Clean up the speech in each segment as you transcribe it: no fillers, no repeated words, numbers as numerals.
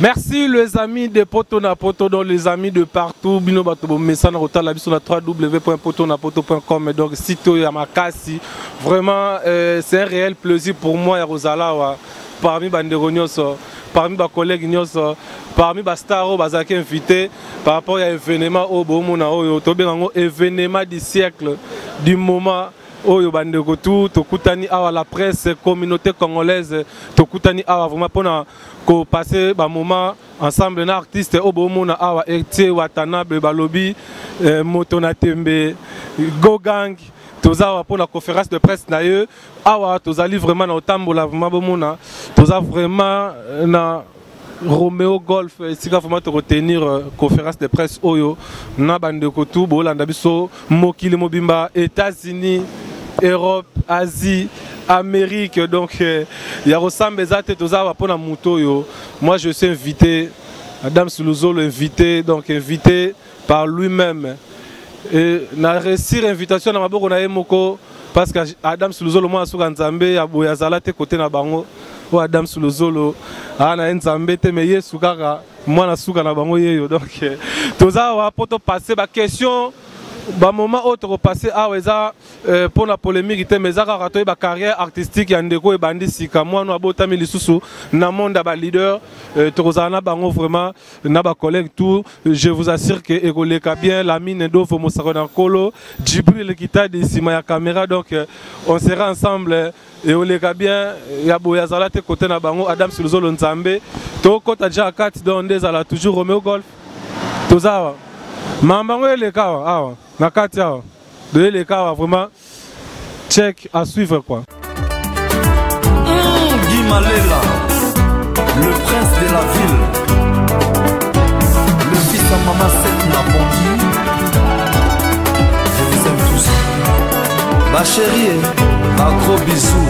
Merci les amis de Poto na Poto, donc les amis de partout. Bino bato message na rota la biso na www.potonapoto.com, donc site Yamakasi. Vraiment c'est un réel plaisir pour moi ya Rosala parmi bandero nyonso, parmi ba collègues nyonso, parmi ba stars bazaki invité par rapport à événement au bomona oyo to bengango événement du siècle, du moment. Oyo bandeko tout tokutani awa la presse communauté congolaise tokutani awa vraiment pona ko passer ba moment ensemble na artiste obomona awa Etie Watanabe balobi Motona Tembe Go Gang toza pour la conférence de presse na eux awa tozali vraiment na otambola vraiment bomona toza vraiment na Romeo Golf, si vous voulez retenir conférence de presse oyo na bandeko tout bolanda biso mokili mobimba États-Unis, Europe, Asie, Amérique, donc il y a ressemble pour la moto. Moi je suis invité, Adam Suluzolo invité, donc invité par lui-même. Et na réussir invitation na maboko na Moko parce que Adam Suluzolo moi sur Nzambe ya zala te côté na bango. O Adam Suluzolo ana Nzambe te meye sukaka moi na suka na bango yeyo, donc toza wa poto passer ba question. Bah moment autre passé pour la polémique mais ça raté ba carrière artistique ya ndeko e bandi sika moi no abotami lisusu na monde ba leader tozana bango vraiment na ba collègue tout, je vous assure que ekoleka bien la mine d'offre mosakona kolo Djibril kita de sima ya caméra, donc on sera ensemble et oleka bien ya boya zala te côté na bango Adam Suluzolo Nzambe to kota ja 4 dans des ala toujours Romeo Golf tozawa mambango les kawa awa nakati awa de les kawa vraiment check à suivre quoi. Guy Malela, le prince de la ville, le fils à maman Seth Nabondi, je vous aime tous. Ma chérie, un gros bisou.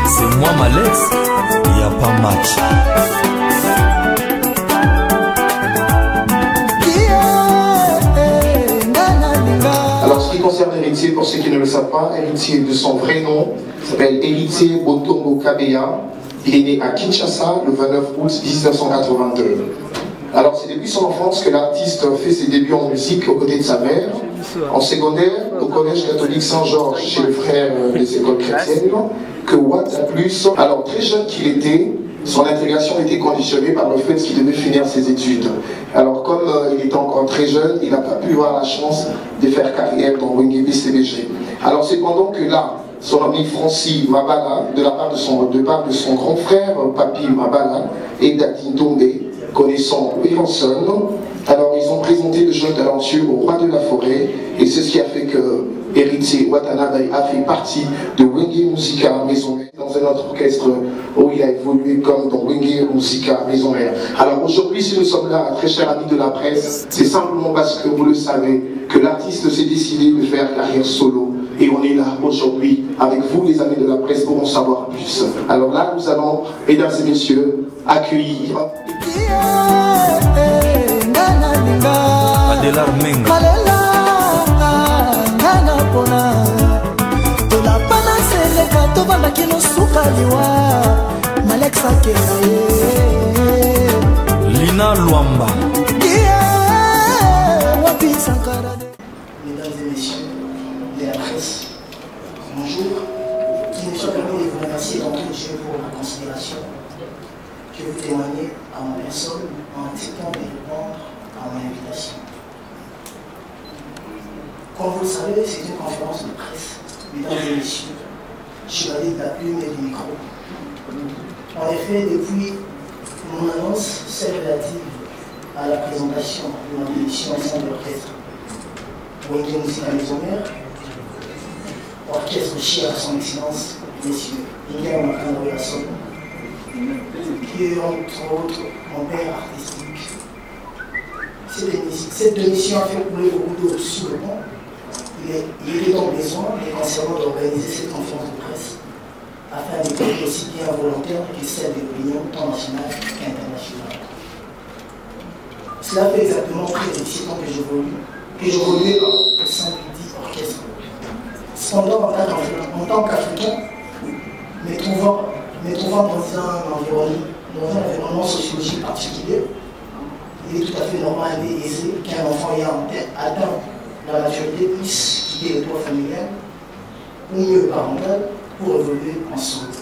C'est moi Malex, il n'y a pas match. Alors, ce qui concerne Héritier, pour ceux qui ne le savent pas, Héritier de son vrai nom s'appelle Héritier Botongo Kabeya. Il est né à Kinshasa le 29 août 1982. Alors, c'est depuis son enfance que l'artiste fait ses débuts en musique aux côtés de sa mère. En secondaire, au collège catholique Saint-Georges, chez le frère des écoles chrétiennes, que Watt a plus. Alors, très jeune qu'il était, son intégration était conditionnée par le fait qu'il devait finir ses études. Alors comme il était encore très jeune, il n'a pas pu avoir la chance de faire carrière dans Wengebi CBG. Alors c'est pendant que là, son ami Francis Mabala, de part de son grand frère, Papi Mabala, et Dadin Tombe, connaissant Wilson, alors ils ont présenté le jeune talentueux au roi de la forêt, et c'est ce qui a fait que Héritier Watanabe a fait partie de Wenge Musica Maison Mère, dans un autre orchestre où il a évolué comme dans Wenge Musica Maison Mère. Alors aujourd'hui, si nous sommes là, très chers amis de la presse, c'est simplement parce que vous le savez, que l'artiste s'est décidé de faire carrière solo. Et on est là aujourd'hui avec vous, les amis de la presse, pour en savoir plus. Alors là, nous allons, mesdames et messieurs, accueillir Adelar Menga. Lina Luamba. Mesdames et messieurs de la presse, bonjour. Il me soit permis de vous remercier d'entrée de jeu pour la considération que vous témoignez à ma personne en acceptant de répondre à mon invitation. Comme vous le savez, c'est une conférence de presse. Mesdames et messieurs, je suis allé de la plume et du micro. En effet, depuis mon annonce, celle relative à la présentation de ma démission au sein de l'orchestre Wenge Musica Maison Mère, orchestre cher à son excellence, messieurs, Inga Makano Yasson, qui est entre autres mon père artistique. Cette démission a fait couler beaucoup d'eau sous le pont. Il était donc besoin et concernant d'organiser cette conférence de presse afin d'écouter aussi bien volontaire que celle de l'opinion tant nationale qu'internationale. Cela fait exactement près de 6 ans que j'évoluais au sein du dit orchestre. Cependant, en tant qu'Africain, me trouvant dans un environnement dans un environnement sociologique particulier, il est tout à fait normal et aisé qu'un enfant ayant atteint la maturité puisse quitter le toit familial ou mieux parental pour évoluer ensemble.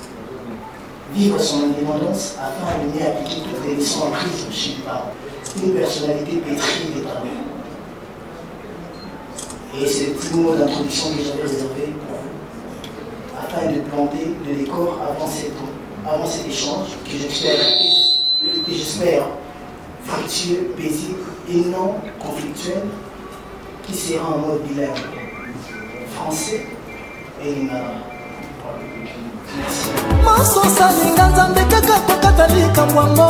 Vivre son indépendance afin de mieux appliquer toutes les leçons apprises chez les parents. Une personnalité pétrie des talents. Et c'est le petit mot d'introduction que j'avais réservé pour vous, afin de planter le décor avant cet échange que j'espère fructueux, paisible et non conflictuel, qui sera en mode bilingue, français et lingala. Masosa linga nzambe kaka kokata likambo yango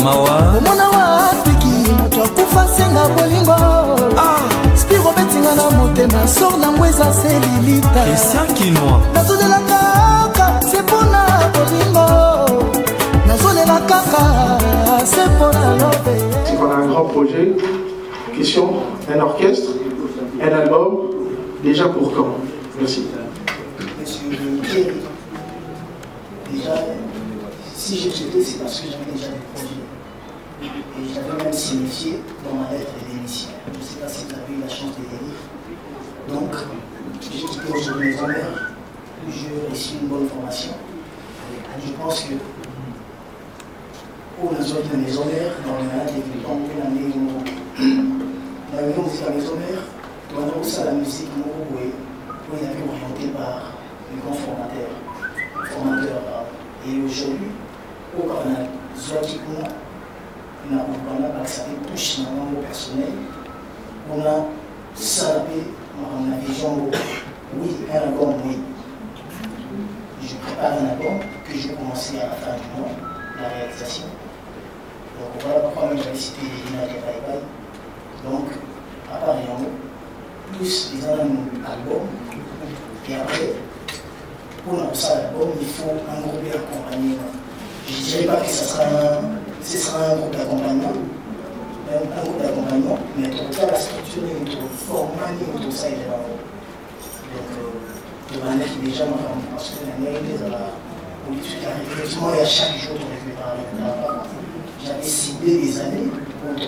mawa omona wapiki moto akufa senga bolingo spiro betinga na motema sor na ngweza selilita nazolela kaka se mpona bolingo nazolela kaka se mpona lobe. C'est qu'on a un grand projet, question, un orchestre, un album, déjà pour quand? Merci. Monsieur Thierry, déjà, si j'ai traité, c'est parce que j'avais déjà des projets. Et j'avais même signifié dans ma lettre d'émission. Je ne sais pas si vous avez eu la chance de les lire. Donc, j'ai quitté aujourd'hui mes mères, où j'ai reçu une bonne formation. Et je pense que pour les autres maisons mères, dans le malade développement, pour l'année où la musique à maison mère, dans la musique, où il a été orienté par le grand formateur. Et aujourd'hui, au Canada, Zoakikuna, on a passé touche dans le personnel, on a salé, on a vision, oui, un album, oui. Je prépare un album que je commençais à la fin du mois, la réalisation. Donc voilà pourquoi j'avais cité les Dina de Bye. Donc, à part plus les albums, et après, pour lancer l'album, il faut un groupe d'accompagnement. Je ne dirais pas que ce sera un groupe d'accompagnement, un groupe d'accompagnement, mais pour faire la structure, il faut former, tout ça, il est là. Donc, de manière qui déjà m'a rendu parce que la mairie de la politique, effectivement, il y a chaque jour qu'on récupère. J'avais ciblé des années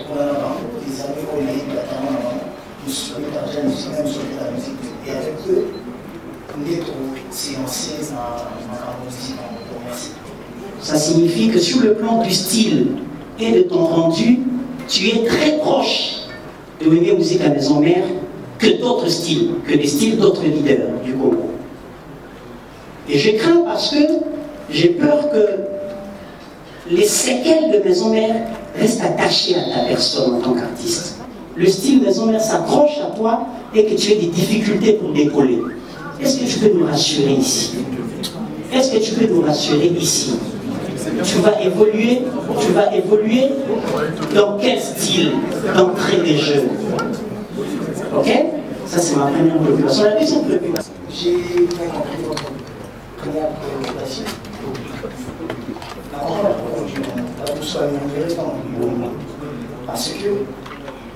pour la bande, des années où il y a eu de la talent avant. Je suis allé par la musique, même sur la musique. Et avec eux, ça signifie que sur le plan du style et de ton rendu, tu es très proche de Wenge Musique à Maison Mère que d'autres styles, que les styles d'autres leaders du Congo. Et je crains parce que j'ai peur que les séquelles de Maison Mère restent attachées à ta personne en tant qu'artiste. Le style Maison Mère s'accroche à toi et que tu aies des difficultés pour décoller. Est-ce que tu peux nous rassurer ici? Est-ce que tu peux nous rassurer ici? Tu vas évoluer dans quel style d'entrée des jeux? Ok? Ça c'est ma première préoccupation. La deuxième préoccupation. J'ai bien compris votre première préoccupation. La comprendre pourquoi tout soit intéressant parce que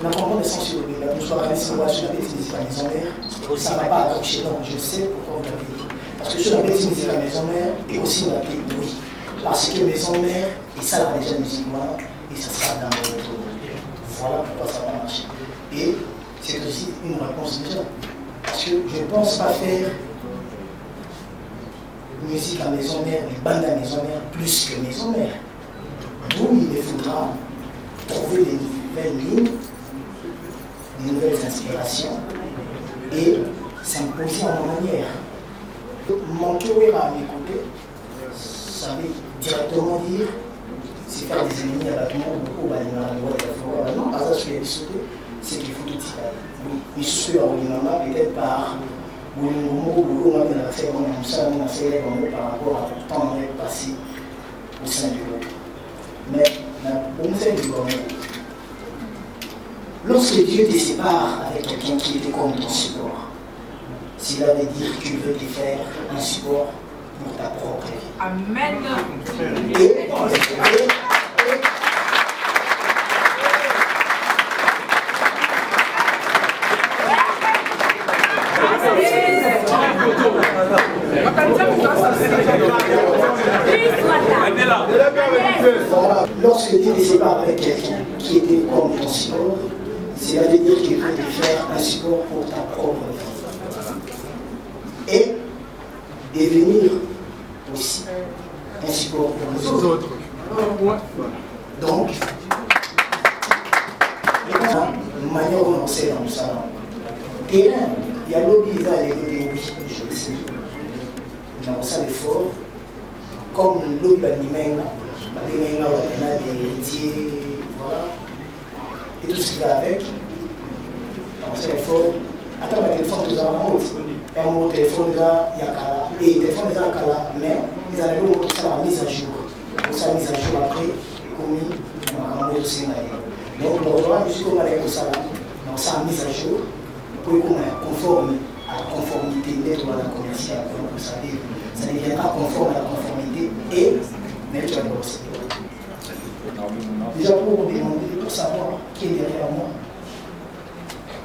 la comprendre essentielle la tout soit intéressant sur la bêtise de la maison mère, ça ne va pas accrocher. Donc je sais pourquoi vous l'avez dit. Parce que sur la bêtise de la maison mère et aussi la paix, oui. Parce que maison mère, et ça va déjà musicalement, et ça sera dans le retour. Voilà pourquoi ça va marcher. Et c'est aussi une réponse déjà. Parce que je ne pense pas faire musique à maison mère, les bandes à maison mère, plus que maison mère. D'où il faudra trouver des nouvelles lignes, des nouvelles inspirations et s'imposer en manière. Mon cœur à mes côtés, ça veut directement dire c'est faire des ennemis à la demande beaucoup de la non, par exemple, c'est qu'il faut tout tirer. Mais ce que peut-être par par rapport à le temps passé au sein du groupe. Mais au sein du groupe, lorsque Dieu te sépare avec quelqu'un qui était comme ton support, cela veut dire que tu veux te faire un support pour ta propre vie. Amen. Lorsque tu te sépares avec quelqu'un qui était comme ton support, c'est à dire qu'il faut te faire un support pour ta propre vie. Et devenir aussi un support pour les autres. Donc, de manière dont on sait dans le salon, terrain, il y a l'autre qui va aller oui, je le sais. On a ça l'effort, comme l'autre l'animal, des héritiers, voilà, et tout ce qui va avec. On sait l'effort. Attends, le téléphone, nous avons un mot téléphone, il y a Kala, et le téléphone, il y a Kala, mais ils avaient l'autre qui la mise à jour. Pour ça, mise à jour après, commis, on a un mot aussi. Donc, le roi, je suis comme avec le salaire, donc ça a mise à jour, pour qu'on est conforme à la conformité d'être dans la commerciale, comme vous savez, ça ne devient pas conforme à la conformité et mettre à l'os. Déjà, pour vous demander, pour savoir qui est derrière moi,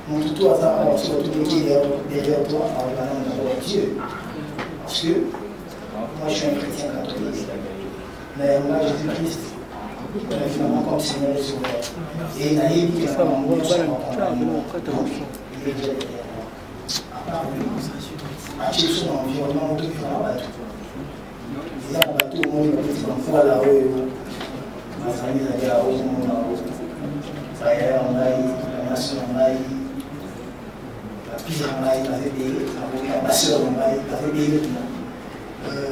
mon tuto à ça, on se retrouve qui est derrière toi, en regardant dans Dieu. Parce que moi, je suis un chrétien catholique, mais moi, Jésus-Christ, finalement comme Seigneur et Sauveur. Et il a dit qu'il y a un moment où il est déjà derrière moi. À part lui, à Jésus, dans l'environnement, tout est dans la bateau. Et là, on va tout le monde, il dit qu'on voit là-haut, ma famille est là-haut, mon là-haut. Ça y est, on a eu, la nation, on a eu, la pire, on a eu, la VBE, la basseur, on a eu, la VBE, tout le monde.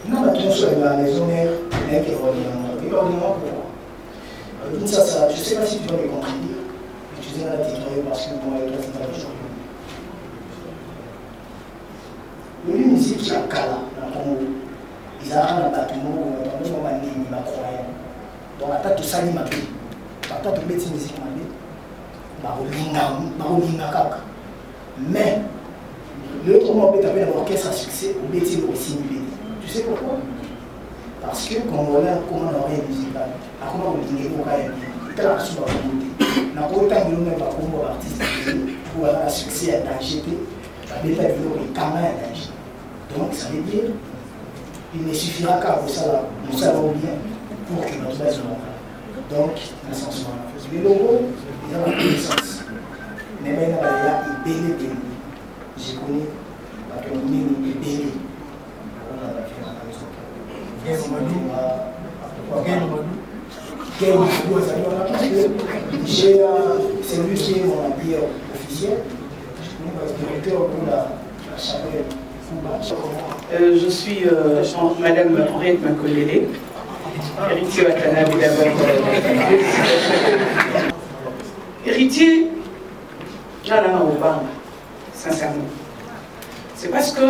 Non, la tension est à la maison mère, mec est ordinaire. Et ordinaire pour ça, je ne sais pas si tu vas me contredire. Je dis à la territoire parce que moi et toi, c'est pas les gens. Le musique qui a Kala, dans Congo, ils ont un bâtiment, dans le moment où ils m'a croyant. Donc, à tout ça, il m'a pris. À tout petit musique, m'a dit, mais, l'autre moment, on peut taper un orchestre à succès, au bêtise aussi. Tu sais pourquoi? Parce que quand on a comment on aurait musical, à comment on dit qu'on a il t'a la sous la volonté. N'a pas autant de nous pas comme artiste pour avoir un succès à l'AGP, la bêta vidéo est quand même à l'AGP. Donc ça veut dire il ne suffira qu'à vous ça nous savons bien pour que notre base soit. Donc, dans ce sens le logo, il y a la connaissance. Mais maintenant, il y a une belle. J'ai connu la communauté belle. C'est lui qui est mon habilleur officiel, directeur pour la chapelle. Je suis Madame Henriette Makolele, héritier Watanabe d'abord. Héritier, j'en ai pas, sincèrement. C'est parce que,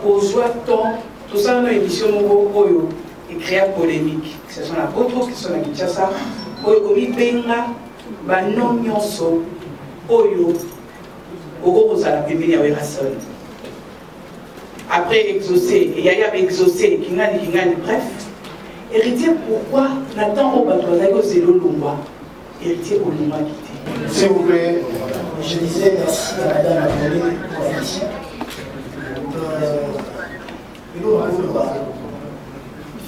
au temps, tout ça dans l'émission Oyo et créa polémique. Que ce soit la Boto, que ce soit la Kinshasa, Oyo Benga, Banon Nyonso, Oyo, Ogo la Pébé Yawerasson. Après exaucé, et Yaya exaucé, Kingani, bref. Héritier, pourquoi Nathan Obatonago Zélo Lumba? Héritier Olumba quitté. S'il vous plaît, je disais merci à Madame Apolline pour la mission. Il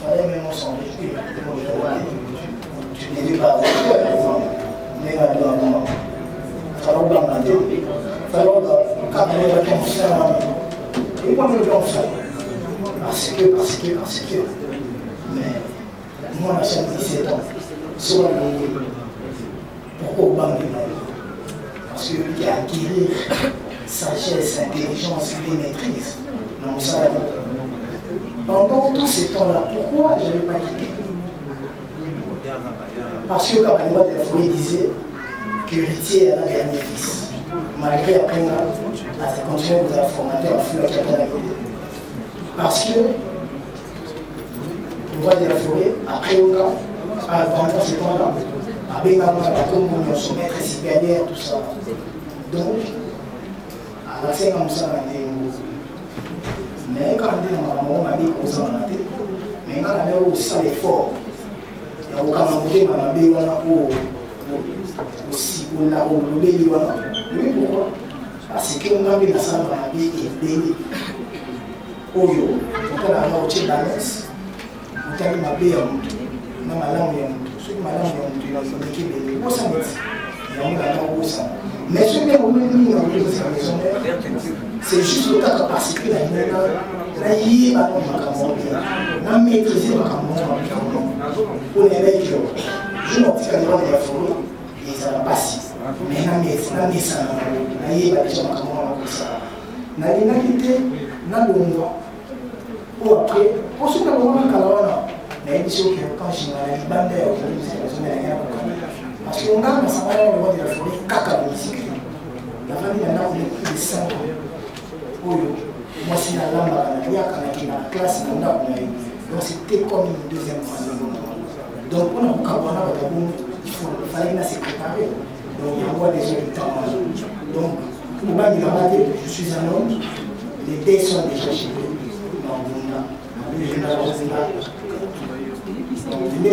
fallait même s'en réjouir. Tu n'es pas mais il fallait parce que mais moi on a 17 ans sur la pourquoi on parce qu'il y a acquérir sagesse, intelligence et maîtrise non ça pendant tout ce temps-là, pourquoi je n'avais pas quitté? Parce que quand la loi de la folie disait que l'héritier a un dernier fils, malgré après moi, ça continue de vous formater en fleur qui a pas la vie. Parce que le roi de la forêt, après au cas, pendant ce temps-là, avec maman, comme son maître supérieur, tout ça. Donc, à la fin, comme ça, on est mais quand on a dit qu'on s'en a dit, mais quand on a aussi l'effort, il y a aucun moment où on a aussi on a oublié pourquoi? Parce qu'on a mis la salle à la vie et béni. oyo otala na otie balance otali mabe ya moto na malamu ya moto soki malamu ya moto elaki ebele ekosana ti yango nanga okosana mais soki omoni mingi na motoza ya maison mère c'est juste otaka participer na nena nayeba na makambo na maîtriser makambo mpona ebeki yo juna otikali wana ya folo ezala basi mais na mesana nayeba deja makambo wana okosala nalingaki te nalongwa po après osoki nalongwa makala wana nayebi soki kanjinga na libanda ya parce que ongaa masangana ya roi de la forêt kaka musike nafandi na ndako de 5 ans oyo mwasi nalambaka nayakanaki na classe na ndako na ye donc c'était comme une deuxième famille donc mpona kokabwana bato bongo il fallait na se préparer donc yango déjà du temps donc mobali na bate je suis un homme les dés sont déjà chez eux mabunda abejenda bazinga nde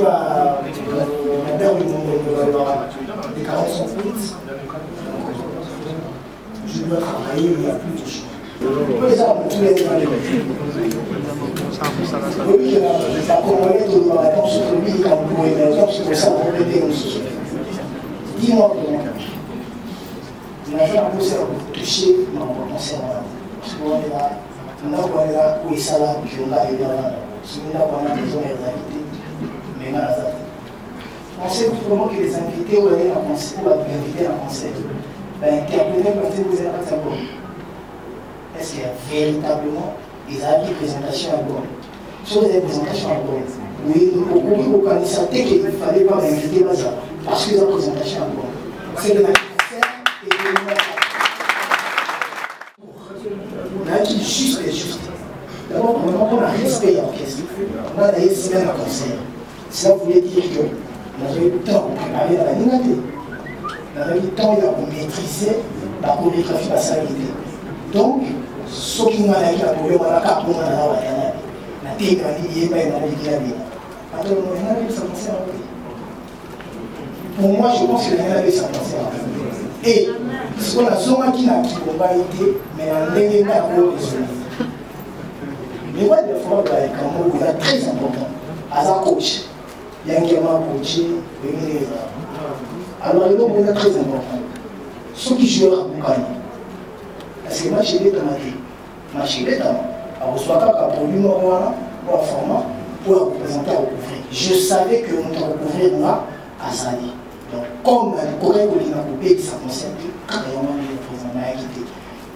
madame les carottes sont cuites je dois travailler il n'y a plus de choix tous les arbres tous les animaux oui la Congolais de la réponse sur lui quand vous pouvez l'exemple c'est pour ça que vous mettez une chose dis-moi comment il a fait un peu ça pour toucher mon cerveau parce qu'on est là on est là où il s'est là puis on a eu là si on a pas besoin de réalité mais là on sait comment que les invités ou les invités en conseil interpréter quand vous êtes à savoir est-ce qu'il y a véritablement des avis de présentation à bord sur les présentations à bord oui au candidat qu'il ne fallait pas inviter parce que la présentation à bord c'est le on a dit juste et juste. D'abord, on a respect à l'orchestre. On a d'ailleurs semaine à concert. Ça voulait dire que on avait eu le temps pour préparer la lignité. On avait eu le temps pour maîtriser la chorégraphie de la salinité. Donc, ce qui m'a dit la chorégraphie, on a qu'à prendre la tête, on a dit, il n'y a pas de pour moi, je pense que la vie, ça concert. Et ce qu'on a souvent qui n'a pas été, mais en l'événement à cause de cela. Les voix de fois il est très important. À sa coach, il y a un qui m'a coaché, alors le nom est très important. Ceux qui jouent à Boukani, parce que moi j'ai des tomates, moi j'ai des tomates. Alors soit qu'à produire un format pour représenter à recouvrir. Je savais que on doit recouvrir là à Zali. Donc, comme le Corée de l'Inacoupé, ça concerne carrément les représentants quittés.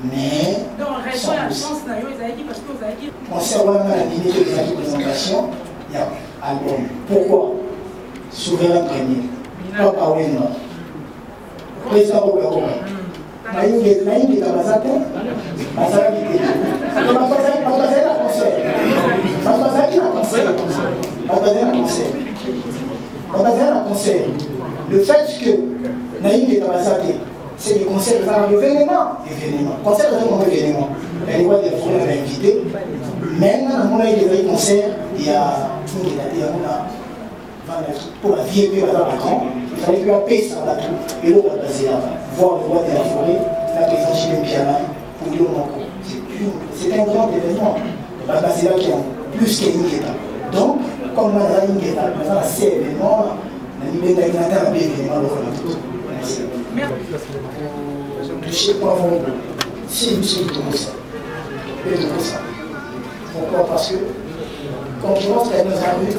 Mais. Donc, raison la chance d'ailleurs, parce que vous avez dit. Concernant la limite des représentations, il y a un album. Pourquoi Souverain premier. Pas parler non. Président Robert. Naïm est à Mazate. Mazate qui est. Mazate a concert. Mazate a concert. Mazate a concert. Mazate a concert. Le fait que Naïm est à Mazate, c'est des concerts de l'événement. Concert de l'événement. Elle voit des fois invité. Maintenant, on a eu des concerts. Il y a pour la vie et puis la grand, il fallait que la paix sur la tour. Et l'on va passer là, voir le roi de la forêt, la présence chez le piano, pour dire c'est un grand événement. On va passer là qui est plus qu'un Ingeta. Donc, comme on a Ingeta, maintenant, c'est événement, on a mis un événement. Merci. Touché par mon si nous sommes comme ça. Pourquoi? Parce que quand on rentre dans un rue,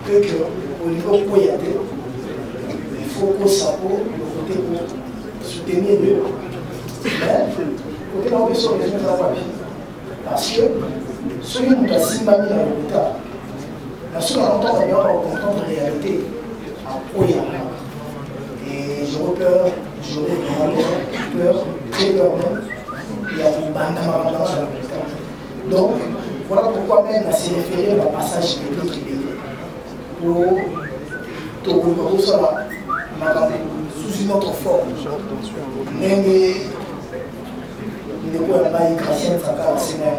qu'au niveau Poyaté, il faut qu'on s'appelle le côté pour soutenir le côté où on sur les gens parce que ceux qui ont assis ma vie dans le retard, la seule entente d'ailleurs en comptant de réalité à Poya. Et j'aurais peur, j'aurais vraiment peur, très peur même, il y a une bande dans le retard. Donc, voilà pourquoi même on s'est référé au passage de l'autre idée. Pour tout ça, sous une autre forme. Même il ne peut pas y grâce à maximum.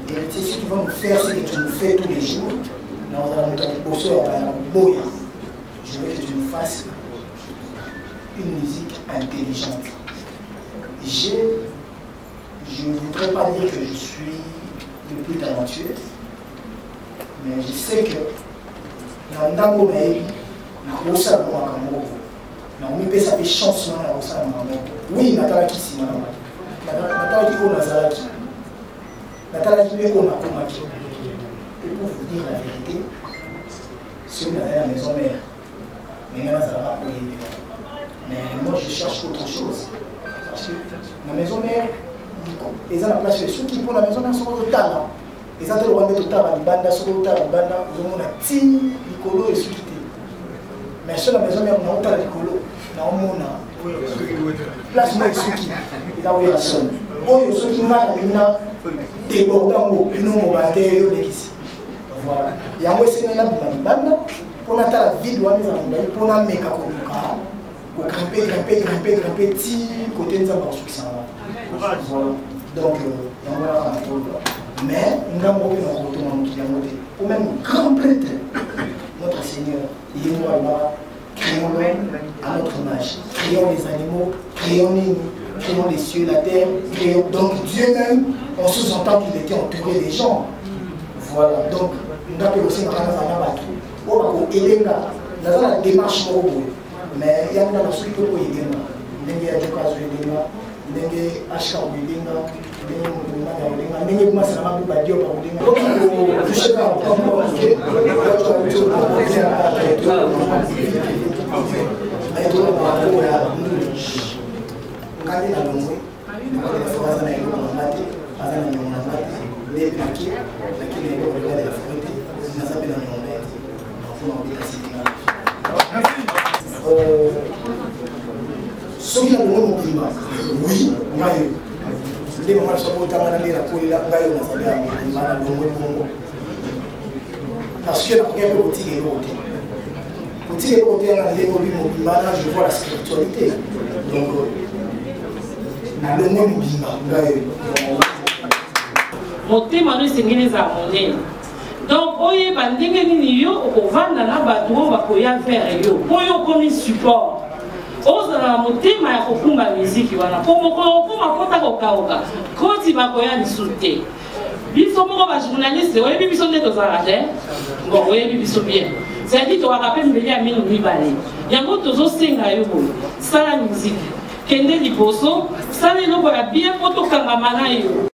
Et si tu vas nous faire ce que tu nous fais tous les jours, nous allons te bosser à la boya. Je veux que tu nous fasses une musique intelligente. Je ne voudrais pas dire que je suis le plus talentueux. Mais je sais que dans le temps où on a eu, on a ça dans on a sa chance dans ça. Oui, Natala qui s'y m'a Natala qui on a Zalaki. Natala qui est on a Komaki. Et pour vous dire la vérité, c'est une la maison mère. Mais moi je cherche autre chose. Parce que la maison mère, ils ont la place ceux qui pour la maison mère sont au talent. Ils ont le droit de mettre au talent, ils ont un petit Nicolo et Sukité. Mais sur la maison mère, on a autant de Nicolo. On a place moi et Suki. Il a oublié la somme. Oh, ceux qui marquent maintenant, débordant au plus long, on va aller ici. Voilà. Il y a un aussi là pour la vie doit nous pour la méca pour grimper petit côté de sa succès. Voilà. Donc voilà. Mais nous avons pour même grand prêtre, notre Seigneur, il nous a créons-le à notre image. Créons les animaux, créons les cieux, la terre, créons. Donc Dieu même, on sous-entend qu'il était entouré des gens. Voilà. Donc nous avons aussi dans la démarche, mais il y a une chose qui peut aider. Il y a des cas où il y a des achats où il y a des masses à ma radio par le je sais pas, ceux qui ont le climat, oui, les moments sont parce que la première boutique est l'autre. Boutique est l'autre, je vois la spiritualité. Donc, le monde motema no esengeli eza monene donc oyeba ndenge nini yo okovanda na bato oyo bakoya vers yo po yo okomi support ozala na motema ya kokumba miziki wana po mokolo okoma kota kokaoka koti bakoya lisu te biso moko bajournaliste oyebi biso nde tozalaka te bon oyebi biso bien c'est-à-dire tokaka mpe mbeli ya mino mibale yango tozosenga yo boye sala miziki kende liboso sala eloko ya bien po tokangama na yo.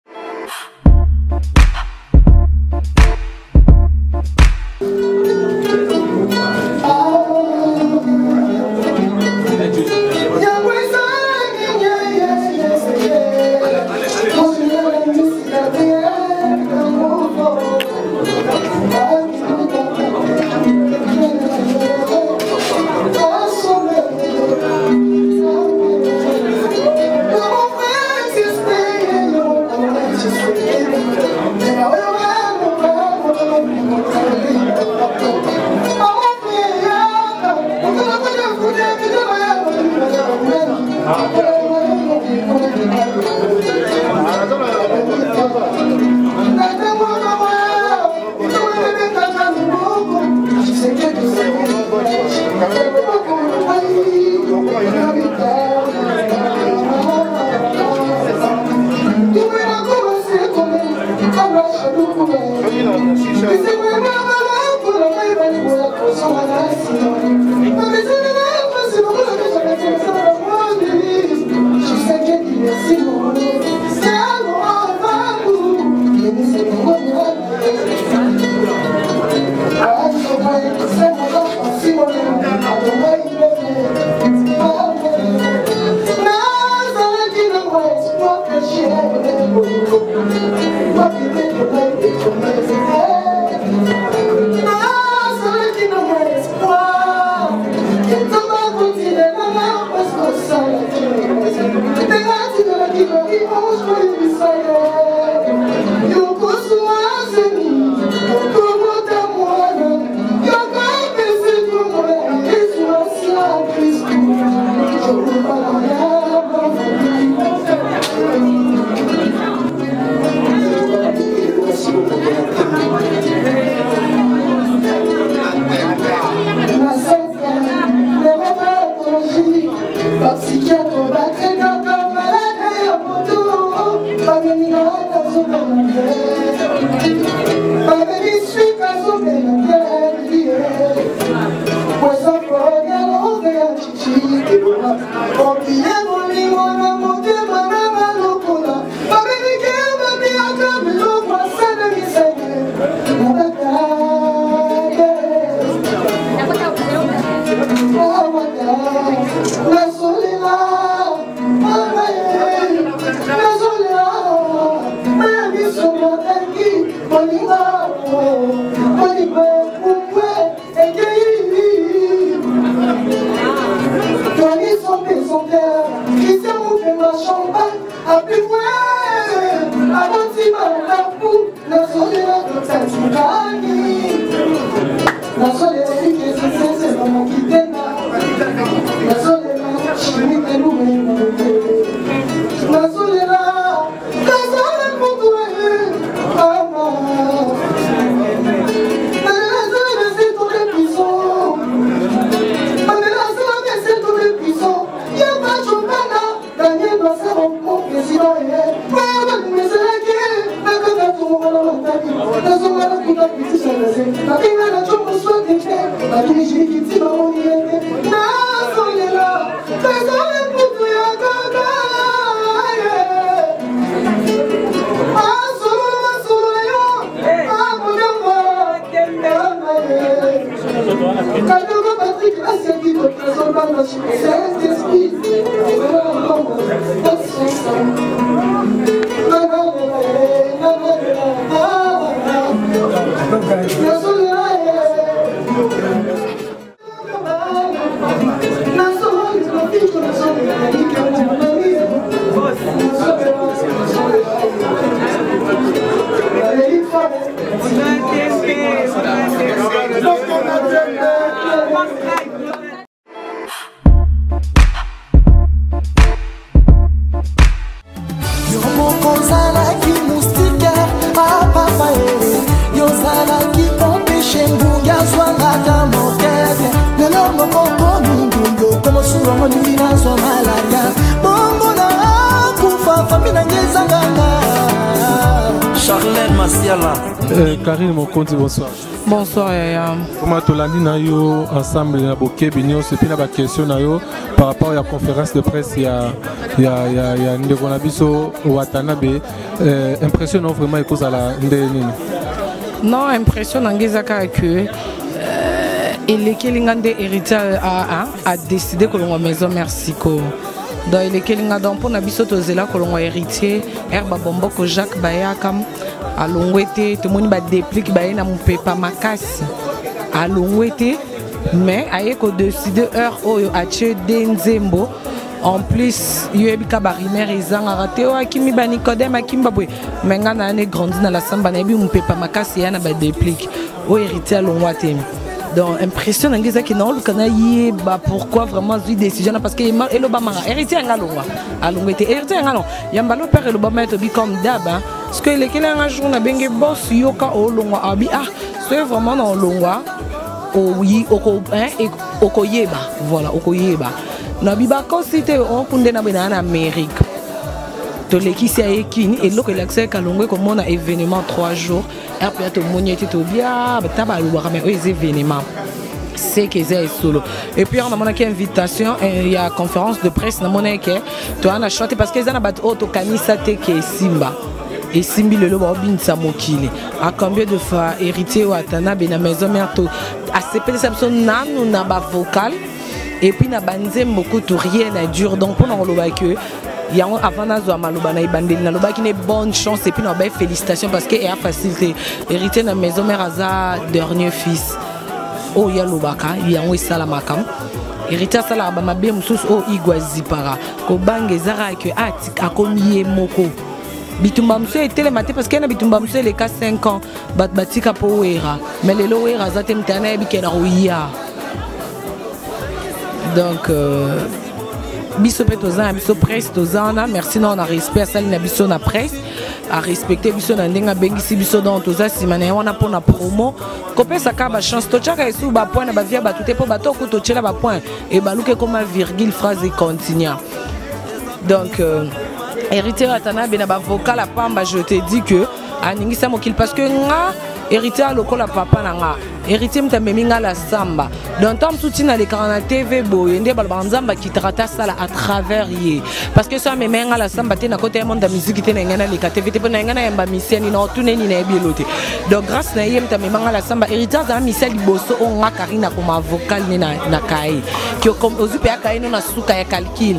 Charlène Massiala. Karine Mokonzi, bonsoir. Bonsoir Yaya. Comment tu l'as dit ensemble na boké binyo c'est puis la question par rapport à la conférence de presse il y a ndeko na biso Watanabe impressionnant vraiment et cause à la ndeni. Non, impressionnant ngezaka que il est quelqu'un héritier a décidé que l'on maison merci ko. Donc il est quelqu'un donc pour na biso tozela que l'on héritier herba bombo ko Jacques Bayakam à l'ongwete tout le monde va dépliquer ba na mupepa makasi à l'ongwete mais aye ko décider heure oyo a tche denzembo en plus yebika barimer izanga raté o akimi ba Nicodème akimba boy menga na ne grandi na la samba na bi mupepa makasi ya na ba déplique o héritier à l'ongwete. Donc impressionnant que non le Canada pourquoi vraiment une décision parce que et l'Obama héritier ngalongwa alongwe te héritier ngalong yambalo père et l'Obama est comme d'hab parce que les kila un jour na bengue boss yoka olongwa abi c'est vraiment dans longwa oui okoyeba voilà okoyeba na biba cité on kunde na bena en Amérique to l'équipe a équine et l'autre l'accès kalongwe comme on a événement 3 jours après tout le monde était au bien mais événements c'est que c'est solo et puis on a mon invitation il y a conférence de presse na mon que toi on a chanté parce que ils ont battu auto kanisa te que Simba et Simbi le lobo bin samokile à combien de fois héritier Watanabe na maison mère to à ces perceptions nanu na ba vocal et puis na banze beaucoup tout rien à dur donc pour on loba que yango avant nazo maloba na ibandeli na loba qui ne bonne chance et puis na ba félicitations parce que est facilité héritier na maison mère aza dernier fils oh ya lobaka yango isala makam héritier sala ba mabe mususu o igwazi para ko bange zara que atik akomiye moko bitumba mso etele maté parce que na bitumba mso les cas 5 ans batika po wera mais les wera za temtana bikena ruya donc biso petozana biso presse tozana merci non on a respect à ça na biso na presse à respecter biso na ndenga bengisi biso dans toza simana wana pona promo kopesa ka ba chance to chaka esu ba point na ba via ba tout po ba to ko to chela ba point et ba luke comme virgule phrase et continue donc héritier Watanabe na ba vocal à pamba je te dis que aningisa mokil parce que nga héritier lokola papa nanga héritier mtameminga la samba donc tom soutina les canaux TV boye ndé balbanzamba qui trata ça à travers yé parce que ça memenga la samba té na côté monde de musique té ngana les KTV té na ngana yamba misiani na tout neni na biloté donc grâce na yé mtameminga la samba héritier za misiali bosso on nga karina comme vocal na kai qui comme ozupe ya kai no na suka ya calcul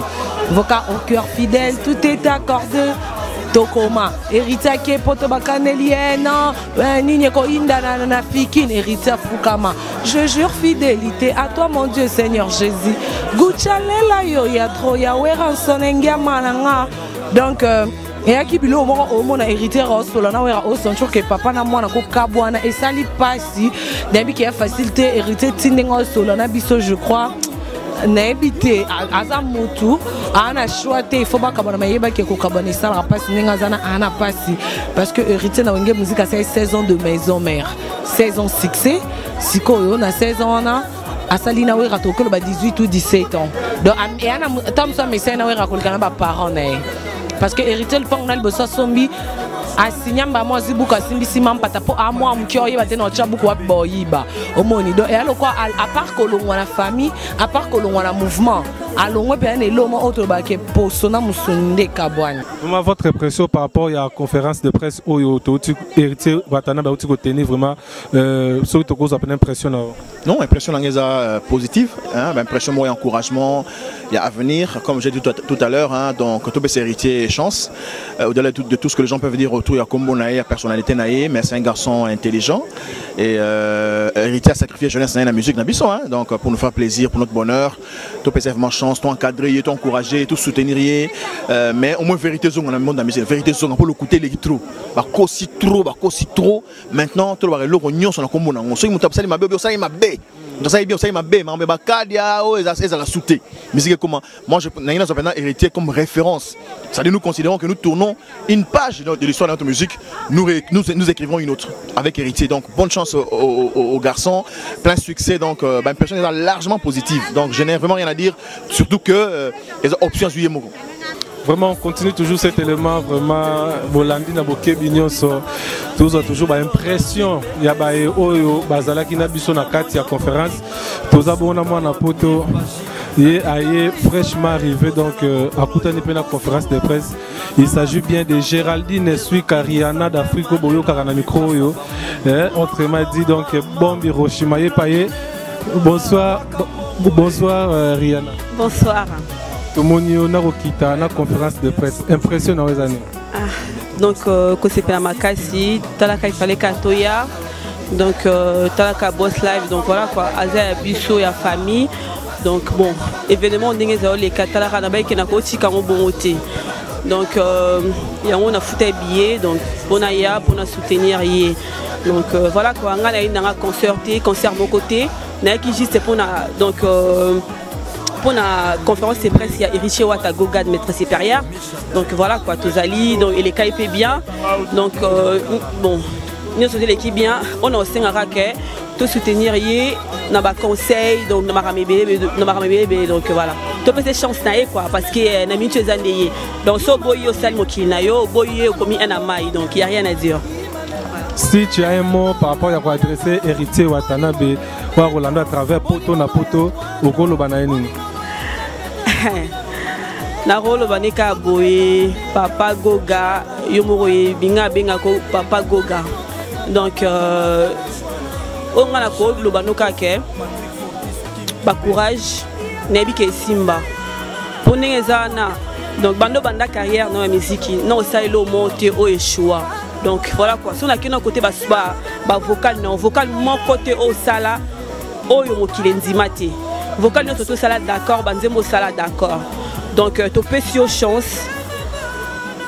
vocal au cœur fidèle tout est accordé Tokoma, héritier qui est potobakanelienne, nigne ko inda na fikin, héritier Fukama. Je jure fidélité à toi mon Dieu Seigneur Jésus. Guchalela yo ya tro ya wera sonengia malanga. Donc et à qui bilo au mon héritier Rosolo na wera oson que papa na mwana ko kabwana et sali pasi, n'abi qui a facilité héritier tindingo solo na biso je crois. N'habité à Zamutu, Anna choité, il faut pas que je qui est ça la passe Anna passi parce que héritier na wenge musique à 16 ans de maison mère, 16 ans succès, si on a 16 ans à Salina Wera Toko 18 ou 17 ans. Donc Anna Tom ça mais c'est na Wera kolkana ba parents parce que héritier le pang na le bossa sombi asinyamba moi zibuka simbisi mampata po amwa mkyo yeba tena chabuku wapi boyiba omoni do et alors quoi à part que l'on la famille à part que l'on la mouvement allons bien et l'homme autre baké pour sona musunde kabwan. Vraiment votre impression par rapport à la conférence de presse où héritier Watana ba uti tenir vraiment ce que cause appelle impression non impression langeza positive hein impression moi encouragement il y a avenir comme j'ai dit tout à l'heure hein donc tout ces héritiers chance au-delà de tout ce que les gens peuvent dire autour il y a Kombo naïe personnalité naïe mais c'est un garçon intelligent et héritier a sacrifié jeunesse dans la musique nabiso hein donc pour nous faire plaisir pour notre bonheur tout vraiment chance tout encadrer tout encourager tout soutenir mais au moins vérité zone dans le monde de la musique vérité zone pour le côté les trop bah aussi trop maintenant tout le rognon sur la Kombo na on so imutap sali mabe ça mabe donc ça est bien ça mabe mais ba kadia oh ça la souté musique comment moi je n'ai pas héritier comme référence ça dit nous considérons que nous tournons une page de l'histoire de notre musique nous écrivons une autre avec héritier donc bonne chance aux garçons plein succès donc une personne largement positive donc je n'ai vraiment rien à dire surtout que les options jouent beaucoup. Vraiment, on continue toujours cet élément, vraiment, Bolandi na boke binyoso, toujours impression, il y a oyo, bazala qui n'a biso na kati ya conférence, toza bona mwana poto, yé aye fraîchement arrivé donc à Koutani pena conférence de presse. Il s'agit bien de Géraldine Suika Rihanna d'Afrique Boyo Karana micro yo, autrement dit donc bon Hiroshima paye. Bonsoir, bonsoir Rihanna. Bonsoir. Tout le monde a une conférence de presse impressionnant les années. Donc, quand c'est à Makassi, il fallait qu'Atoya, donc Talaka Boss Live, donc voilà quoi, Aza Bisso et la famille. Donc bon, événement on a les Catalara d'abord qui n'a pas aussi quand on bonté. Donc on a foutu billet, donc on a ya pour nous soutenir hier. Donc voilà quoi, on a une concert mon côté, n'a qui juste pour donc pour la conférence de presse, il y a héritier Watagoga de maître supérieur. Donc voilà quoi, tous ali, donc et les cas fait bien. Donc bon, nous sommes l'équipe bien. On a aussi un raquet, tout soutenir y, n'a pas conseil, donc n'a pas bébé, donc voilà. Tout peut être chance naïe quoi, parce que n'a mis des années. Donc so boy au salmo qui naïo, boy au commis un amaï, donc il y a rien à dire. Si tu as un mot par rapport à quoi adresser héritier Watanabe ou à Rolando à travers poto na poto au Golo Banaïni. Narolo Baneka Boé, Papa Goga, Yomoroye, Binga Bengako, Papa Goga. Donc, on a la cause, le Banoka Ke, courage, Nebi Ke Simba. Pour Nezana, donc Bando Banda carrière dans la musique, non, ça est le monte au échoua. Donc voilà quoi, si on a qu'un côté vocal, non, vocal, mon côté au sala, au yomokilenzimate. Vocal non tout ça d'accord, banzemo sala d'accord. Donc tu peux sur chance.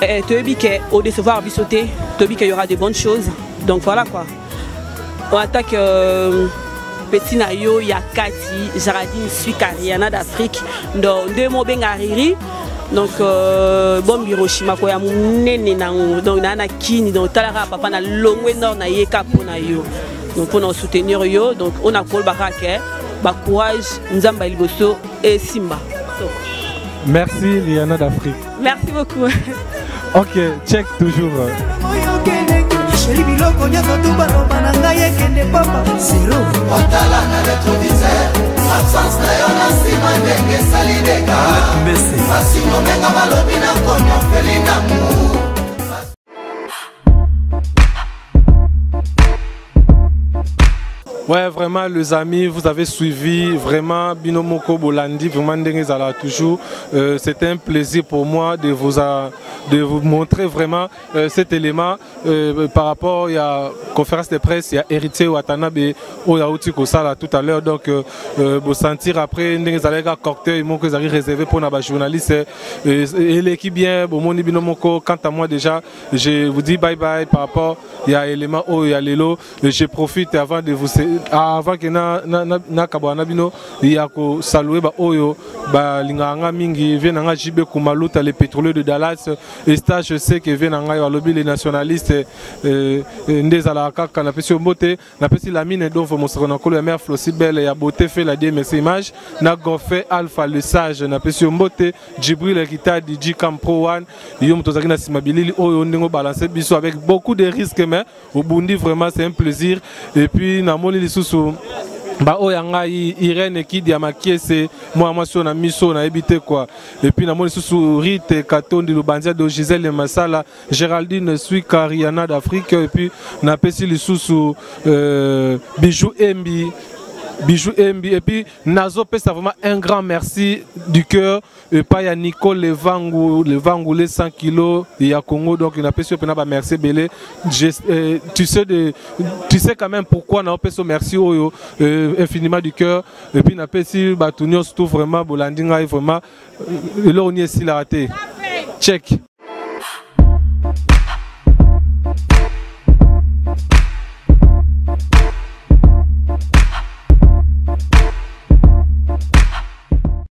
Tu dis que au décevoir bisoter, tu dis qu'il y aura de bonnes choses. Donc voilà quoi. On attaque petit nayo Yakati, Géraldine Suika Rihanna d'Afrique. Donc deux mots ben ariri. Donc bon Hiroshima ko ya munene nango. Donc na kini donc talara papa na longwe nord na yeka pona yo. Donc pour nous soutenir yo, donc on a Paul Barake. Courage, Nzamba Liboso et Simba. Merci Rihanna d'Afrique. Merci beaucoup. Ok, check toujours. sheri biloko nyonso tu baloba na ngai ekende papa zero otala na rétroviseur absence na yo na nsima ndenge esali dega basi momenga balobi na komi ofeli namour. Ouais, vraiment, les amis, vous avez suivi vraiment Binomoko Bolandi, vraiment Ndengezala toujours. C'était un plaisir pour moi de vous montrer vraiment cet élément par rapport à la conférence de presse. Il y a Héritier Watanabe Oyaouti Kosala tout à l'heure. Donc, vous sentir après Ndengezala cocktail, ils m'ont réservé pour les journalistes et l'équipe bien. Bomoni Binomoko, quant à moi déjà, je vous dis bye bye par rapport à l'élément où il y a l'élo. Je profite avant de vous. Avant que na kabwana bino ya ko saluer ba oyo ba linganga mingi vient nga jibe kumaluta les pétroliers de Dallas et stage je sais que vient nga ya lobby les nationalistes ndezala kaka na pesi mbote na pesi la mine donc mon sera ko le maire Flosibel ya beauté fait la DMS image na gofé Alpha le sage na pesi mbote Djibril Kita DJ Cam Pro One yom tozaki na simabilili oyo ndingo balancer biso avec beaucoup de risques mais au Burundi vraiment c'est un plaisir et puis na moni lisusu ba oyanga Irene Kidi Amakiese moi sur na miso na ebité quoi et puis na moni lisusu Rite Katondi Lubandia de Gisèle Masala Géraldine Suika Rihanna d'Afrique et puis na pesi lisusu Bijou Mb et puis Nazo pesa vraiment un grand merci du cœur et pas ya Nicole Levangu les 100 kilos il y a Congo donc il a pesa pas merci belé tu sais quand même pourquoi na pesa merci oyo infiniment du cœur et puis na pesa Batunios tout vraiment Bolandinga vraiment là on y est si la raté check.